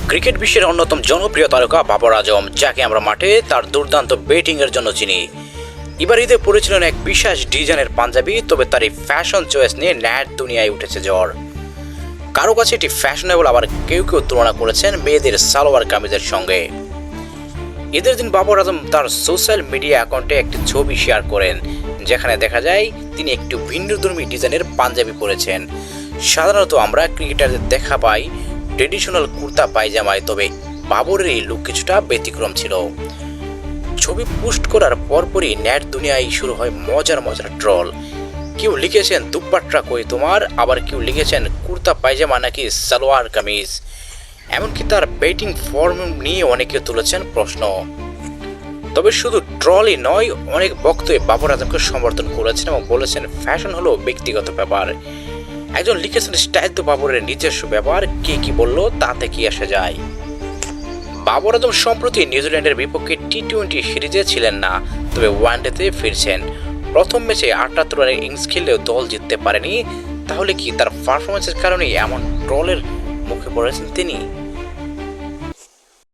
Cricket বিশ্বের অন্যতম জনপ্রিয় তারকা বাবর আজম, যাকে আমরা মাঠে তার দুর্দান্ত ব্যাটিংয়ের জন্য চিনি। এবার ঈদে পরেছিলেন এক বিশেষ ডিজাইনের পাঞ্জাবি, তবে তার এই ফ্যাশন চয়েস নিয়ে ন্যাট দুনিয়ায় উঠেছে ঝড়। কারো কাছে এটি ফ্যাশনেবল, আবার কেউ কেউ তুলনা করেছেন মেয়েদের সালোয়ার কামিজের সঙ্গে। ঈদের দিন বাবর আজম তার সোশ্যাল মিডিয়া অ্যাকাউন্টে একটি ছবি শেয়ার করেন, যেখানে দেখা যায় তিনি একটু ভিন্নধর্মী ডিজাইনের পাঞ্জাবি পরেছেন। সাধারণত আমরা ক্রিকেটারদের দেখা পাই ট্রেডিশনাল কুর্তা পায়জামায়, তবে বাবরের এই লুক কিছুটা ব্যতিক্রম ছিল। ছবি পোস্ট করার পরপরই নেট দুনিয়ায় শুরু হয় মজার মজার ট্রল। কেউ লিখেছেন দুপ্পাট্রা কই তোমার, আবার কেউ লিখেছেন কুর্তা পায়জামা নাকি সালোয়ার কামিজ। এমনকি তার ব্যাটিং ফর্ম নিয়ে অনেকে তুলেছেন প্রশ্ন। তবে শুধু ট্রলই নয়, অনেক বক্তব্যে বাবর আজমকে সমর্থন করেছেন এবং বলেছেন ফ্যাশন হলো ব্যক্তিগত ব্যাপার। একজন লিখেছেন স্টাইল তো বাবরের নিজস্ব ব্যাপার, কে কি বললো তাতে কি আসে যায়। বাবর আজম সম্প্রতি নিউজিল্যান্ডের বিপক্ষে টি-20 সিরিজে ছিলেন না, তবে ওয়ানডেতে ফিরছেন। প্রথম ম্যাচে 78 রানের ইনিংস খেললেও দল জিততে পারেনি। তাহলে কি তার পারফরমেন্সের কারণেই এমন ট্রলের মুখে পড়েছেন তিনি?